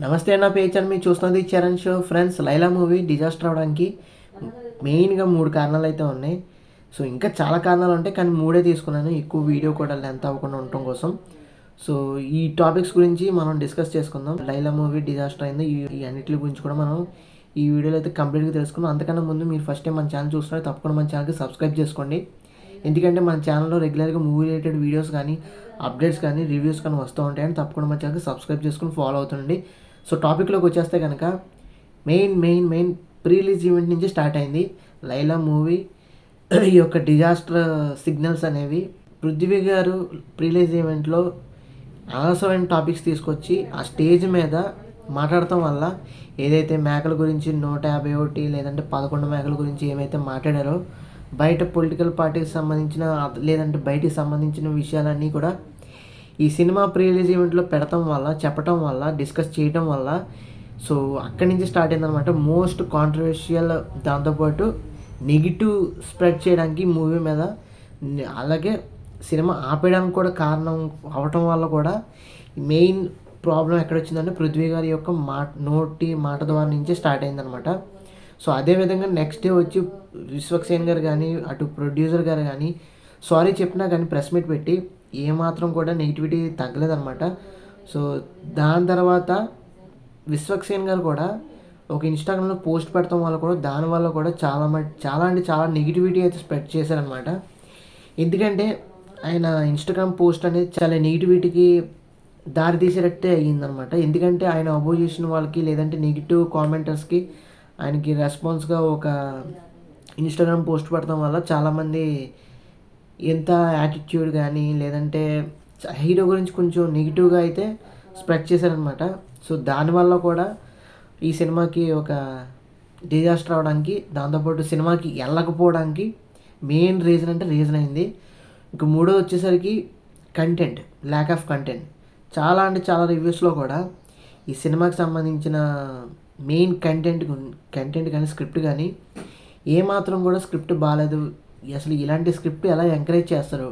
నమస్తే అన్న పేచర్ మీరు చూస్తున్నది Charan show friends. Laila movie disaster అవడానికి మెయిన్గా 3 కారణాలు అయితే ఉన్నాయి. సో ఇంకా చాలా కారణాలు ఉంటాయి, కానీ 3 తీసుకున్నాను, ఎక్కువ వీడియో కూడా లెంత్ అవ్వకుండా ఉండటం కోసం. సో ఈ టాపిక్స్ గురించి మనం డిస్కస్ చేసుకుందాం. లైలా మూవీ డిజాస్టర్ అయింది, ఈ అన్నిటి గురించి కూడా మనం ఈ వీడియోలో అయితే కంప్లీట్గా తెలుసుకుందాం. అంతకన్నా ముందు మీరు ఫస్ట్ టైం మన ఛానల్ చూస్తున్నారు, తప్పకుండా మన ఛానల్కి సబ్స్క్రైబ్ చేసుకోండి. ఎందుకంటే మన ఛానల్లో రెగ్యులర్గా మూవీ రిలేటెడ్ వీడియోస్ కానీ అప్డేట్స్ కానీ రివ్యూస్ కానీ వస్తూ ఉంటాయని తప్పకుండా మన ఛానల్కి సబ్స్క్రైబ్ చేసుకుని ఫాలో అవుతుండండి. సో టాపిక్లోకి వచ్చేస్తే కనుక మెయిన్ ప్రీ రిలీజ్ ఈవెంట్ నుంచి స్టార్ట్ అయింది లైలా మూవీ. ఈ యొక్క డిజాస్టర్ సిగ్నల్స్ అనేవి పృథ్వీ గారు ప్రీ రిలీజ్ ఈవెంట్లో అనవసరమైన టాపిక్స్ తీసుకొచ్చి ఆ స్టేజ్ మీద మాట్లాడటం వల్ల ఏదైతే మేకల గురించి 151 లేదంటే 11 మేకల గురించి ఏమైతే మాట్లాడారో బయట పొలిటికల్ పార్టీకి సంబంధించిన లేదంటే బయటికి సంబంధించిన విషయాలన్నీ కూడా ఈ సినిమా ప్రీ రిలీజ్ ఈవెంట్లో పెడటం వల్ల, చెప్పటం వల్ల, డిస్కస్ చేయటం వల్ల సో అక్కడి నుంచి స్టార్ట్ అయిందనమాట మోస్ట్ కాంట్రవర్షియల్. దాంతోపాటు నెగిటివ్ స్ప్రెడ్ చేయడానికి మూవీ మీద, అలాగే సినిమా ఆపేయడానికి కూడా కారణం అవటం వల్ల కూడా మెయిన్ ప్రాబ్లం ఎక్కడొచ్చిందంటే పృథ్వీ గారి యొక్క మాట ద్వారా నుంచే స్టార్ట్ అయిందనమాట. సో అదేవిధంగా నెక్స్ట్ డే వచ్చి విశ్వక్సేన్ గారు కానీ అటు ప్రొడ్యూసర్ గారు కానీ సారీ చెప్పినా కానీ ప్రెస్ మీట్ పెట్టి ఏమాత్రం కూడా నెగిటివిటీ తగ్గలేదన్నమాట. సో దాని తర్వాత విశ్వక్సేన్ గారు కూడా ఒక ఇన్స్టాగ్రామ్లో పోస్ట్ పెడతాం వల్ల కూడా దానివల్ల కూడా చాలా నెగిటివిటీ అయితే స్ప్రెడ్ చేశారనమాట. ఎందుకంటే ఆయన ఇన్స్టాగ్రామ్ పోస్ట్ అనేది చాలా నెగిటివిటీకి దారి తీసేటట్టే అయ్యిందనమాట. ఎందుకంటే ఆయన అపోజిషన్ వాళ్ళకి లేదంటే నెగిటివ్ కామెంటర్స్కి ఆయనకి రెస్పాన్స్గా ఒక ఇన్స్టాగ్రామ్ పోస్ట్ పెడతాం వల్ల చాలామంది ఎంత యాటిట్యూడ్ కానీ లేదంటే హీరో గురించి కొంచెం నెగిటివ్గా అయితే స్ప్రెడ్ చేశారనమాట. సో దానివల్ల కూడా ఈ సినిమాకి ఒక డిజాస్టర్ అవడానికి, దాంతోపాటు సినిమాకి వెళ్ళకపోవడానికి మెయిన్ రీజన్ అయింది. ఇంక మూడో వచ్చేసరికి కంటెంట్, ల్యాక్ ఆఫ్ కంటెంట్. చాలా రివ్యూస్లో కూడా ఈ సినిమాకి సంబంధించిన మెయిన్ కంటెంట్ కానీ స్క్రిప్ట్ కానీ ఏమాత్రం కూడా స్క్రిప్ట్ బాగాలేదు. అసలు ఇలాంటి స్క్రిప్ట్ ఎలా ఎంకరేజ్ చేస్తారు?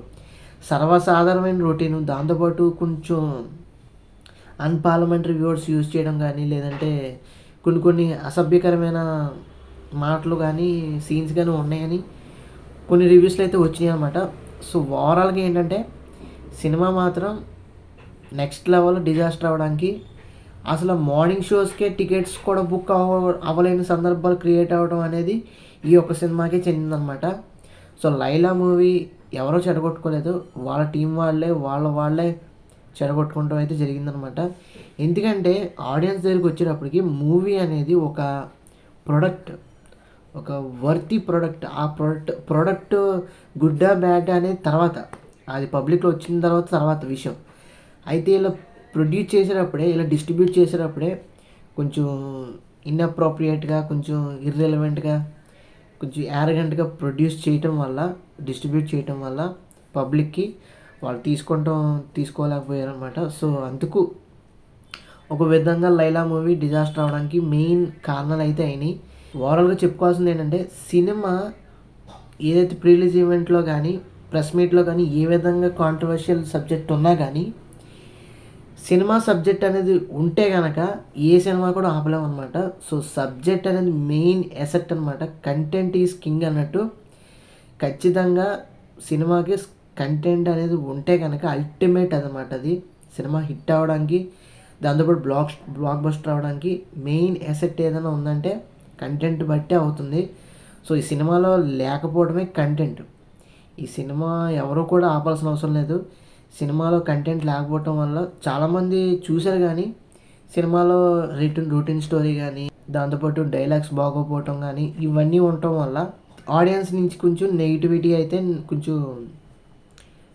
సర్వసాధారణమైన రొటీను, దాంతోపాటు కొంచెం అన్పార్లమెంటరీ వర్డ్స్ యూజ్ చేయడం కానీ లేదంటే కొన్ని అసభ్యకరమైన మాటలు కానీ సీన్స్ కానీ ఉన్నాయని కొన్ని రివ్యూస్లో అయితే వచ్చినాయి అన్నమాట. సో ఓవరాల్గా ఏంటంటే సినిమా మాత్రం నెక్స్ట్ లెవెల్ డిజాస్టర్ అవ్వడానికి, అసలు మార్నింగ్ షోస్కే టికెట్స్ కూడా బుక్ అవ్వలేని సందర్భాలు క్రియేట్ అవ్వడం అనేది ఈ యొక్క సినిమాకే చెందిందనమాట. సో లైలా మూవీ ఎవరో చెడగొట్టుకోలేదు, వాళ్ళ టీం వాళ్ళే చెడగొట్టుకోవడం అయితే జరిగిందనమాట. ఎందుకంటే ఆడియన్స్ దగ్గరికి వచ్చేటప్పటికి మూవీ అనేది ఒక ప్రొడక్ట్, ఒక వర్తీ ప్రొడక్ట్. ఆ ప్రొడక్ట్ గుడ్డా బ్యాడ్ అనేది తర్వాత, అది పబ్లిక్లో వచ్చిన తర్వాత విషయం. అయితే ఇలా ప్రొడ్యూస్ చేసేటప్పుడే, ఇలా డిస్ట్రిబ్యూట్ చేసేటప్పుడే కొంచెం ఇన్అప్రోప్రియేట్గా, కొంచెం ఇర్రెలవెంట్గా, కొంచెం యారగెంట్గా ప్రొడ్యూస్ చేయటం వల్ల, డిస్ట్రిబ్యూట్ చేయటం వల్ల పబ్లిక్కి వాళ్ళు తీసుకోలేకపోయారు అనమాట. సో అందుకు ఒక విధంగా లైలా మూవీ డిజాస్టర్ అవడానికి మెయిన్ కారణాలు అయితే అయినాయి. ఓవరాల్గా చెప్పుకోవాల్సింది ఏంటంటే సినిమా ఏదైతే ప్రీ రిలీజ్ ఈవెంట్లో కానీ ప్రెస్ మీట్లో కానీ ఏ విధంగా కాంట్రవర్షియల్ సబ్జెక్ట్ ఉన్నా కానీ సినిమా సబ్జెక్ట్ అనేది ఉంటే కనుక ఏ సినిమా కూడా ఆపలేమన్నమాట. సో సబ్జెక్ట్ అనేది మెయిన్ ఎసెట్ అనమాట. కంటెంట్ ఈజ్ కింగ్ అన్నట్టు ఖచ్చితంగా సినిమాకి కంటెంట్ అనేది ఉంటే కనుక అల్టిమేట్ అనమాట. అది సినిమా హిట్ అవ్వడానికి, దాంతోపాటు బ్లాక్ బస్టర్ అవ్వడానికి మెయిన్ ఎసెట్ ఏదైనా ఉందంటే కంటెంట్ బట్టే అవుతుంది. సో ఈ సినిమాలో లేకపోవడమే కంటెంట్. ఈ సినిమా ఎవరో కూడా ఆపాల్సిన అవసరం లేదు. సినిమాలో కంటెంట్ లేకపోవటం వల్ల చాలామంది చూశారు, కానీ సినిమాలో రొటీన్ స్టోరీ కానీ దాంతోపాటు డైలాగ్స్ బాగోపోవటం కానీ ఇవన్నీ ఉండటం వల్ల ఆడియన్స్ నుంచి కొంచెం నెగిటివిటీ అయితే, కొంచెం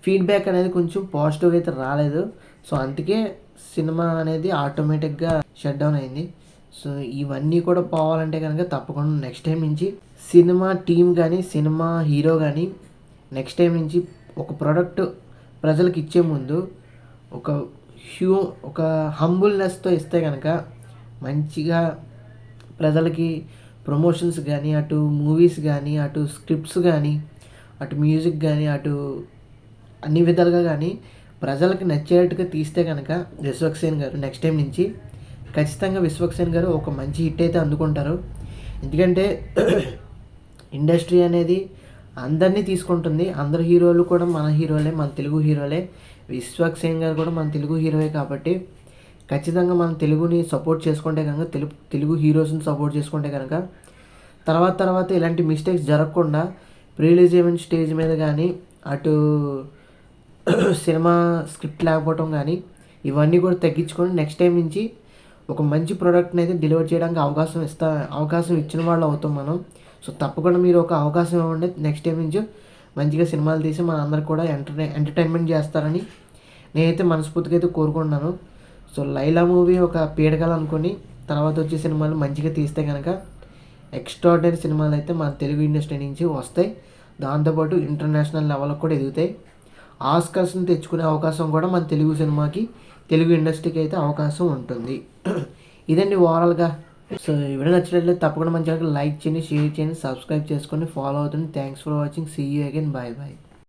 ఫీడ్బ్యాక్ అనేది కొంచెం పాజిటివ్గా అయితే రాలేదు. సో అందుకే సినిమా అనేది ఆటోమేటిక్గా షట్ డౌన్ అయింది. సో ఇవన్నీ కూడా పోవాలంటే కనుక తప్పకుండా నెక్స్ట్ టైం నుంచి సినిమా టీం కానీ సినిమా హీరో కానీ నెక్స్ట్ టైం నుంచి ఒక ప్రోడక్ట్ ప్రజలకు ఇచ్చే ముందు ఒక హంబుల్నెస్తో ఇస్తే కనుక మంచిగా ప్రజలకి ప్రమోషన్స్ కానీ, అటు మూవీస్ కానీ, అటు స్క్రిప్ట్స్ కానీ, అటు మ్యూజిక్ కానీ, అటు అన్ని విధాలుగా కానీ ప్రజలకు నచ్చేటట్టుగా తీస్తే కనుక విశ్వక్సేన్ గారు నెక్స్ట్ టైం నుంచి ఖచ్చితంగా విశ్వక్సేన్ గారు ఒక మంచి హిట్ అయితే అందుకుంటారు. ఎందుకంటే ఇండస్ట్రీ అనేది అందరినీ తీసుకుంటుంది. అందరు హీరోలు కూడా మన హీరోలే, మన తెలుగు హీరోలే. విశ్వక్సేన్ గారు కూడా మన తెలుగు హీరోయే కాబట్టి ఖచ్చితంగా మనం తెలుగుని సపోర్ట్ చేసుకుంటే కనుక, తెలుగు హీరోస్ని సపోర్ట్ చేసుకుంటే కనుక తర్వాత ఇలాంటి మిస్టేక్స్ జరగకుండా ప్రీ రిలీజ్ ఈవెంట్ స్టేజ్ మీద కానీ, అటు సినిమా స్క్రిప్ట్ లేకపోవటం కానీ ఇవన్నీ కూడా తగ్గించుకొని నెక్స్ట్ టైం నుంచి ఒక మంచి ప్రోడక్ట్ని అయితే డెలివర్ చేయడానికి అవకాశం ఇచ్చిన వాళ్ళు అవుతాం మనం. సో తప్పకుండా మీరు ఒక అవకాశం ఇవ్వండి. నెక్స్ట్ టైం నుంచి మంచిగా సినిమాలు తీసి మన అందరికి కూడా ఎంటర్టైన్మెంట్ చేస్తారని నేనైతే మనస్ఫూర్తిగా అయితే కోరుకుంటున్నాను. సో లైలా మూవీ ఒక పీడకలు అనుకొని తర్వాత వచ్చే సినిమాలు మంచిగా తీస్తే కనుక ఎక్స్ట్రాడినరీ సినిమాలు అయితే మన తెలుగు ఇండస్ట్రీ నుంచి వస్తాయి. దాంతోపాటు ఇంటర్నేషనల్ లెవెల్కి కూడా ఎదుగుతాయి. ఆస్కర్స్ని తెచ్చుకునే అవకాశం కూడా మన తెలుగు సినిమాకి, తెలుగు ఇండస్ట్రీకి అయితే అవకాశం ఉంటుంది. ఇదండి ఓవరాల్గా. సో ఈ వీడియో నచ్చినట్లయితే తప్పకుండా మన ఛానల్కి లైక్ చేయండి, షేర్ చేయండి, సబ్స్క్రైబ్ చేసుకొని ఫాలో అవుతుంది. Thanks for watching. See you again. Bye bye.